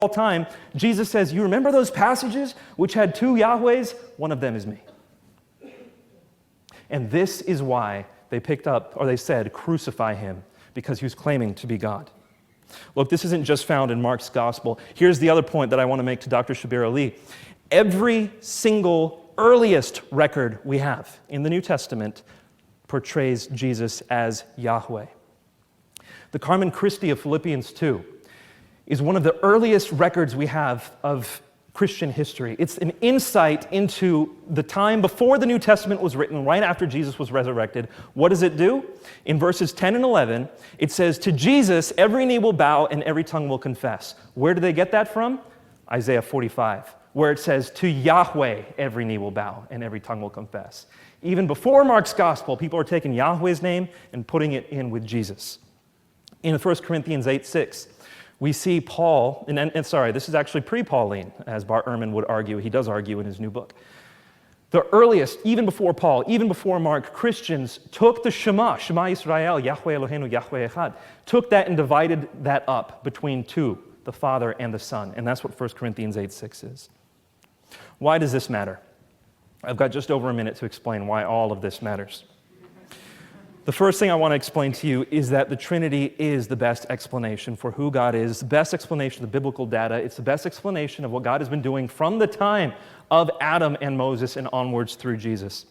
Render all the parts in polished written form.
all time, Jesus says, you remember those passages which had two Yahwehs? One of them is me. And this is why they picked up, or they said, crucify him, because he was claiming to be God. Look, this isn't just found in Mark's gospel. Here's the other point that I want to make to Dr. Shebir Ali. Every single earliest record we have in the New Testament portrays Jesus as Yahweh. The Carmen Christi of Philippians 2 is one of the earliest records we have of Christian history. It's an insight into the time before the New Testament was written, right after Jesus was resurrected. What does it do? In verses 10 and 11, it says, to Jesus, every knee will bow and every tongue will confess. Where do they get that from? Isaiah 45, where it says, to Yahweh, every knee will bow and every tongue will confess. Even before Mark's gospel, people are taking Yahweh's name and putting it in with Jesus. In 1 Corinthians 8:6, we see Paul, and sorry, this is actually pre-Pauline, as Bart Ehrman would argue. He does argue in his new book. The earliest, even before Paul, even before Mark, Christians took the Shema Yisrael, Yahweh Eloheinu, Yahweh Echad, took that and divided that up between two, the Father and the Son. And that's what 1 Corinthians 8:6 is. Why does this matter? I've got just over a minute to explain why all of this matters. The first thing I want to explain to you is that the Trinity is the best explanation for who God is, the best explanation of the biblical data. It's the best explanation of what God has been doing from the time of Adam and Moses and onwards through Jesus.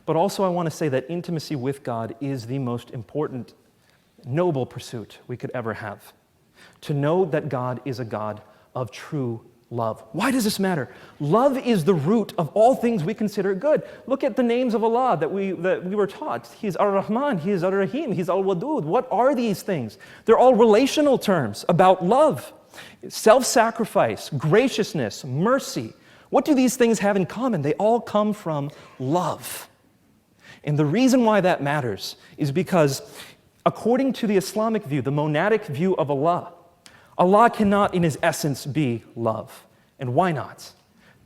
But also I want to say that intimacy with God is the most important, noble pursuit we could ever have. To know that God is a God of true love. Why does this matter? Love is the root of all things we consider good. Look at the names of Allah that we were taught. He's Ar-Rahman, He is Ar-Rahim, He's Al-Wadud. What are these things? They're all relational terms about love, self-sacrifice, graciousness, mercy. What do these things have in common? They all come from love. And the reason why that matters is because according to the Islamic view, the monadic view of Allah, Allah cannot in His essence be love. And why not?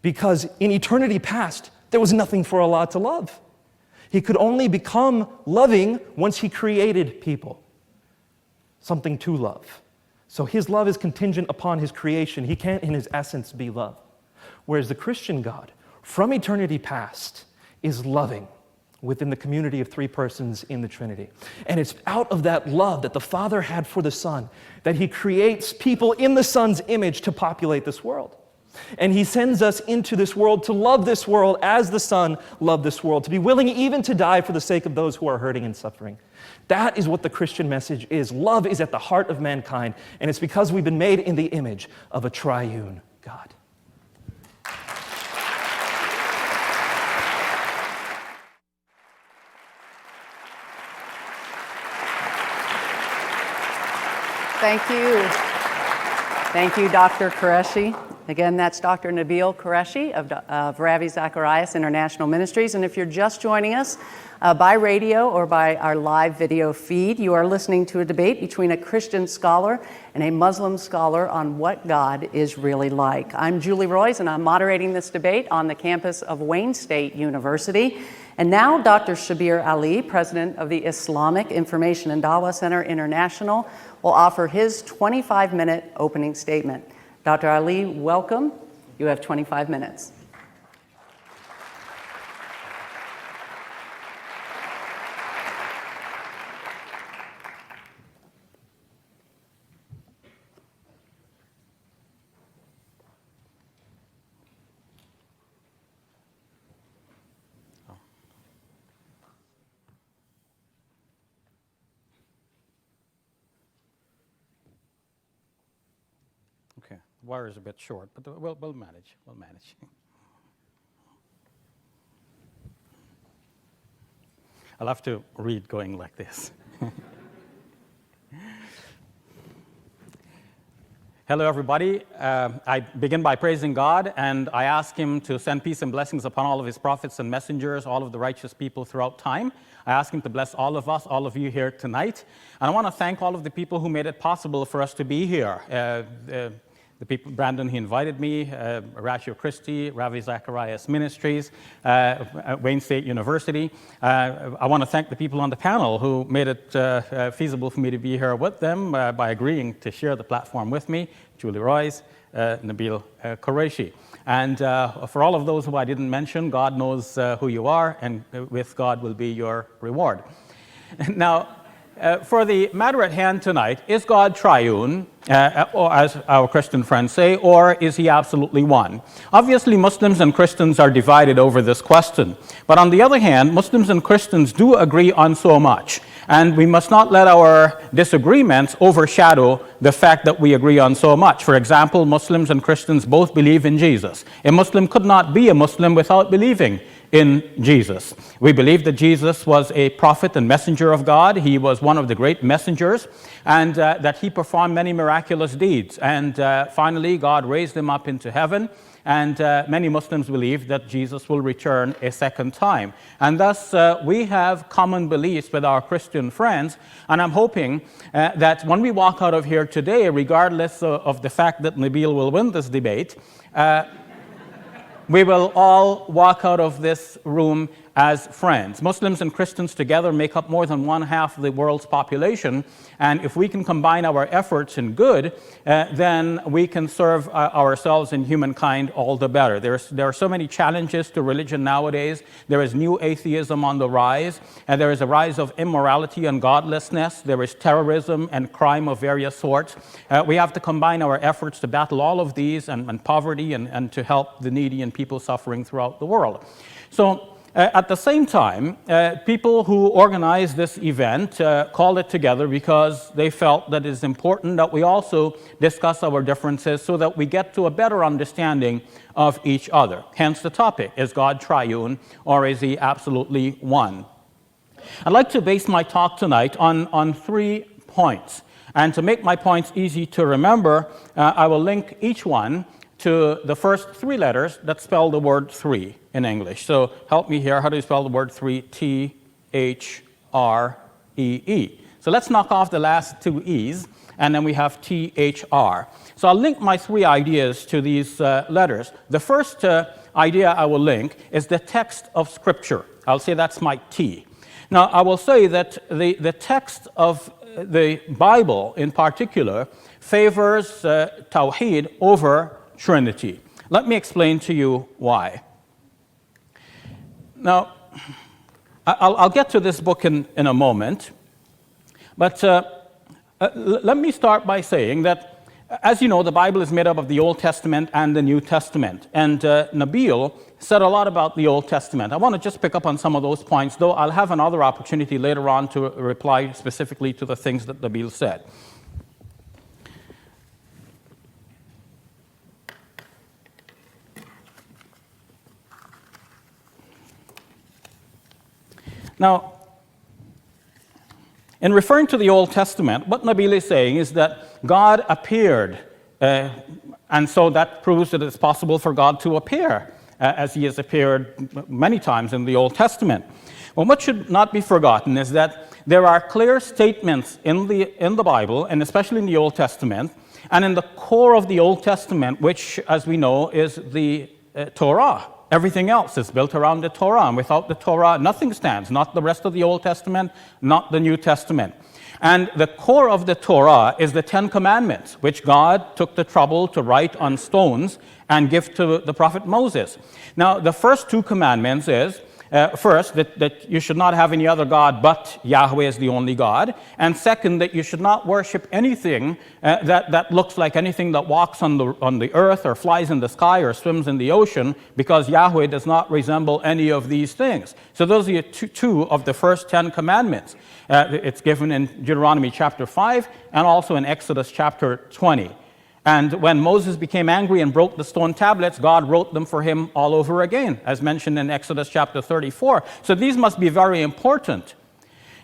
Because in eternity past, there was nothing for Allah to love. He could only become loving once He created people, something to love. So His love is contingent upon His creation. He can't in His essence be love. Whereas the Christian God, from eternity past, is loving within the community of three persons in the Trinity. And it's out of that love that the Father had for the Son that He creates people in the Son's image to populate this world. And He sends us into this world to love this world as the Son loved this world, to be willing even to die for the sake of those who are hurting and suffering. That is what the Christian message is. Love is at the heart of mankind, and it's because we've been made in the image of a triune God. Thank you. Thank you, Dr. Qureshi. Again, that's Dr. Nabeel Qureshi of Ravi Zacharias International Ministries. And if you're just joining us by radio or by our live video feed, you are listening to a debate between a Christian scholar and a Muslim scholar on what God is really like. I'm Julie Roys, and I'm moderating this debate on the campus of Wayne State University. And now Dr. Shebir Ali, president of the Islamic Information and Dawah Center International, will offer his 25-minute opening statement. Dr. Ali, welcome. You have 25 minutes. Okay, the wire is a bit short, but we'll manage. We'll manage. I'll have to read going like this. Hello, everybody. I begin by praising God, and I ask Him to send peace and blessings upon all of His prophets and messengers, all of the righteous people throughout time. I ask Him to bless all of us, all of you here tonight. And I want to thank all of the people who made it possible for us to be here. The people, Brandon, he invited me, Ratio Christi, Ravi Zacharias Ministries, Wayne State University. I want to thank the people on the panel who made it feasible for me to be here with them by agreeing to share the platform with me, Julie Roys, Nabeel Qurayshi. And for all of those who I didn't mention, God knows who you are, and with God will be your reward. Now, for the matter at hand tonight, is God triune, or as our Christian friends say, or is he absolutely one? Obviously, Muslims and Christians are divided over this question. But on the other hand, Muslims and Christians do agree on so much. And we must not let our disagreements overshadow the fact that we agree on so much. For example, Muslims and Christians both believe in Jesus. A Muslim could not be a Muslim without believing in Jesus. We believe that Jesus was a prophet and messenger of God. He was one of the great messengers, and that he performed many miraculous deeds. And finally, God raised him up into heaven. And many Muslims believe that Jesus will return a second time. And thus, we have common beliefs with our Christian friends. And I'm hoping that when we walk out of here today, regardless of the fact that Nabeel will win this debate, we will all walk out of this room as friends. Muslims and Christians together make up more than 1/2 of the world's population, and if we can combine our efforts in good, then we can serve ourselves and humankind all the better. There are so many challenges to religion nowadays. There is new atheism on the rise, and there is a rise of immorality and godlessness. There is terrorism and crime of various sorts. We have to combine our efforts to battle all of these and poverty and to help the needy and people suffering throughout the world. So, at the same time, people who organized this event called it together because they felt that it is important that we also discuss our differences so that we get to a better understanding of each other. Hence the topic, is God triune or is he absolutely one? I'd like to base my talk tonight on 3 points. And to make my points easy to remember, I will link each one to the first 3 letters that spell the word three in English. So help me here. How do you spell the word three? T-H-R-E-E. So let's knock off the last 2 E's, and then we have T-H-R. So I'll link my 3 ideas to these letters. The first idea I will link is the text of Scripture. I'll say that's my T. Now, I will say that the text of the Bible in particular favors Tawhid over Trinity. Let me explain to you why. Now, I'll get to this book in a moment, but let me start by saying that, as you know, the Bible is made up of the Old Testament and the New Testament, and Nabeel said a lot about the Old Testament. I want to just pick up on some of those points, though I'll have another opportunity later on to reply specifically to the things that Nabeel said. Now, in referring to the Old Testament, what Nabeel is saying is that God appeared, and so that proves that it's possible for God to appear, as he has appeared many times in the Old Testament. Well, what should not be forgotten is that there are clear statements in the Bible, and especially in the Old Testament, and in the core of the Old Testament, which, as we know, is the Torah. Everything else is built around the Torah, and without the Torah, nothing stands, not the rest of the Old Testament, not the New Testament. And the core of the Torah is the 10 Commandments, which God took the trouble to write on stones and give to the prophet Moses. Now, the first 2 commandments is, first, that you should not have any other God but Yahweh is the only God. And second, that you should not worship anything that looks like anything that walks on the earth or flies in the sky or swims in the ocean, because Yahweh does not resemble any of these things. So those are 2 of the first 10 commandments. It's given in Deuteronomy chapter 5 and also in Exodus chapter 20. And when Moses became angry and broke the stone tablets, God wrote them for him all over again, as mentioned in Exodus chapter 34. So these must be very important.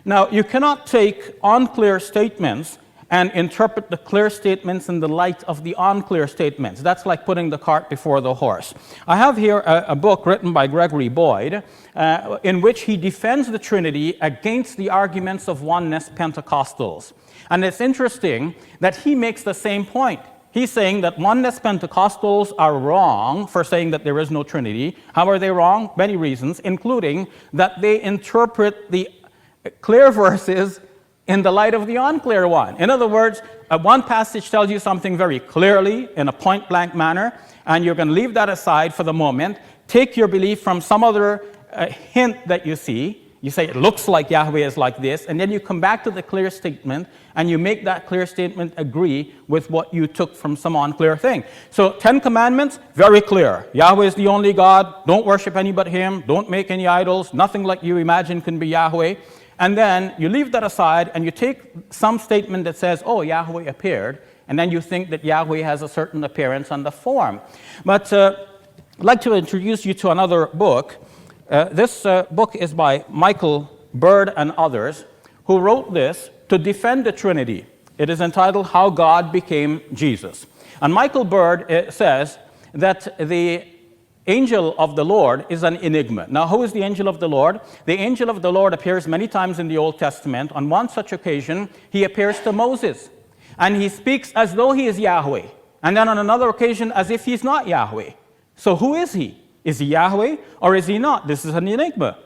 Now, you cannot take unclear statements and interpret the clear statements in the light of the unclear statements. That's like putting the cart before the horse. I have here a book written by Gregory Boyd in which he defends the Trinity against the arguments of oneness Pentecostals. And it's interesting that he makes the same point. He's saying that oneness Pentecostals are wrong for saying that there is no Trinity. How are they wrong? Many reasons, including that they interpret the clear verses in the light of the unclear one. In other words, one passage tells you something very clearly in a point-blank manner, and you're going to leave that aside for the moment, take your belief from some other hint that you see. You say it looks like Yahweh is like this, and then you come back to the clear statement, and you make that clear statement agree with what you took from some unclear thing. So 10 commandments, very clear. Yahweh is the only God. Don't worship any but him. Don't make any idols. Nothing like you imagine can be Yahweh. And then you leave that aside, and you take some statement that says, oh, Yahweh appeared, and then you think that Yahweh has a certain appearance and a form. But I'd like to introduce you to another book. This book is by Michael Bird and others, who wrote this to defend the Trinity. It is entitled How God Became Jesus. And Michael Bird says that the angel of the Lord is an enigma. Now, who is the angel of the Lord? The angel of the Lord appears many times in the Old Testament. On one such occasion, he appears to Moses, and he speaks as though he is Yahweh. And then on another occasion, as if he's not Yahweh. So who is he? Is he Yahweh or is he not? This is an enigma.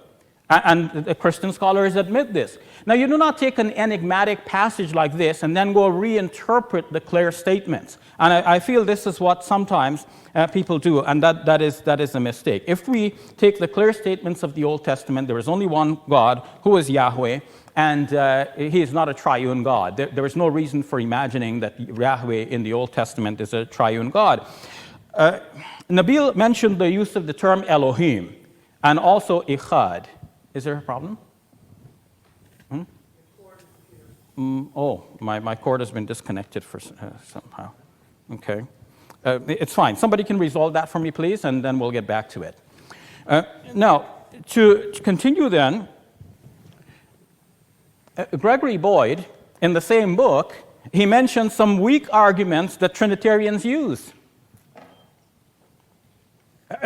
And the Christian scholars admit this. Now, you do not take an enigmatic passage like this and then go reinterpret the clear statements. And I feel this is what sometimes people do, and that is a mistake. If we take the clear statements of the Old Testament, there is only one God, who is Yahweh, and he is not a triune God. There is no reason for imagining that Yahweh in the Old Testament is a triune God. Nabeel mentioned the use of the term Elohim and also Echad. Is there a problem? Oh, my cord has been disconnected for somehow. Okay. It's fine. Somebody can resolve that for me, please, and then we'll get back to it. Now, to continue then, Gregory Boyd, in the same book, he mentions some weak arguments that Trinitarians use.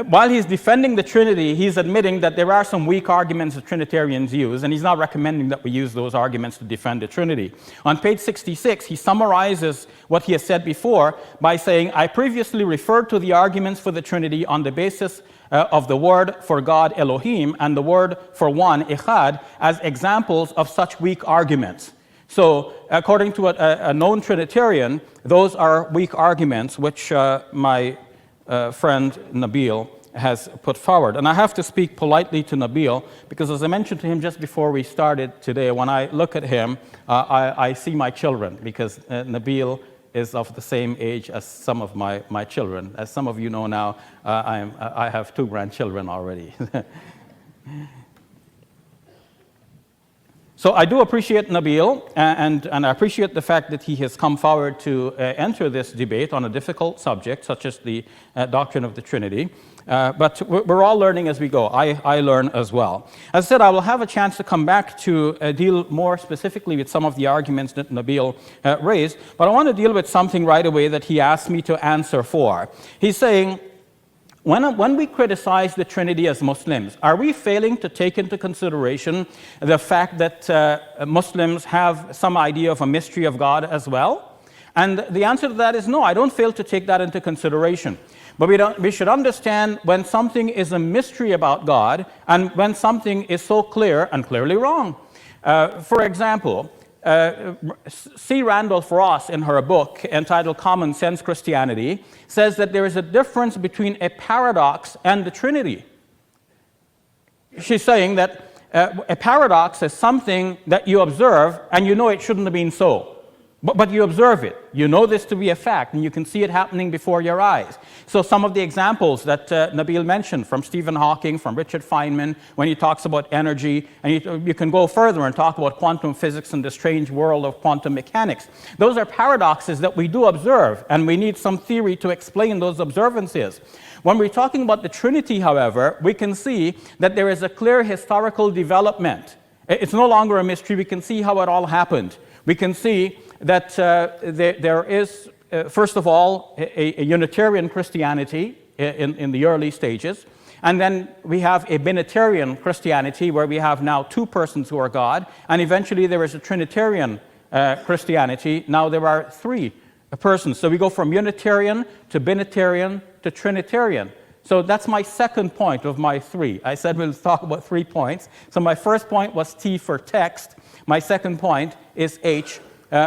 While he's defending the Trinity, he's admitting that there are some weak arguments that Trinitarians use, and he's not recommending that we use those arguments to defend the Trinity. On page 66, he summarizes what he has said before by saying, I previously referred to the arguments for the Trinity on the basis of the word for God, Elohim, and the word for one, Echad, as examples of such weak arguments. So, according to a known Trinitarian, those are weak arguments which my friend Nabeel has put forward. And I have to speak politely to Nabeel because, as I mentioned to him just before we started today, when I look at him, I see my children, because Nabeel is of the same age as some of my children. As some of you know now, I have 2 grandchildren already. So I do appreciate Nabeel, and I appreciate the fact that he has come forward to enter this debate on a difficult subject, such as the doctrine of the Trinity. But we're all learning as we go. I learn as well. As I said, I will have a chance to come back to deal more specifically with some of the arguments that Nabeel raised, but I want to deal with something right away that he asked me to answer for. He's saying, when we criticize the Trinity as Muslims, are we failing to take into consideration the fact that Muslims have some idea of a mystery of God as well? And the answer to that is no, I don't fail to take that into consideration. But we should understand when something is a mystery about God and when something is so clear and clearly wrong. For example, C. Randolph Ross, in her book entitled Common Sense Christianity, says that there is a difference between a paradox and the Trinity. She's saying that a paradox is something that you observe and you know it shouldn't have been so. But you observe it. You know this to be a fact, and you can see it happening before your eyes. So some of the examples that Nabeel mentioned from Stephen Hawking, from Richard Feynman, when he talks about energy, and you can go further and talk about quantum physics and the strange world of quantum mechanics. Those are paradoxes that we do observe, and we need some theory to explain those observances. When we're talking about the Trinity, however, we can see that there is a clear historical development. It's no longer a mystery. We can see how it all happened. We can see that there is, first of all, a Unitarian Christianity in the early stages. And then we have a Binitarian Christianity where we have now 2 persons who are God. And eventually there is a Trinitarian Christianity. Now there are 3 persons. So we go from Unitarian to Binitarian to Trinitarian. So that's my second point of my 3. I said we'll talk about 3 points. So my first point was T for text. My second point is H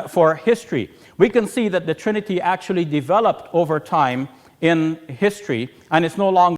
for history. we can see that the Trinity actually developed over time in history, and it's no longer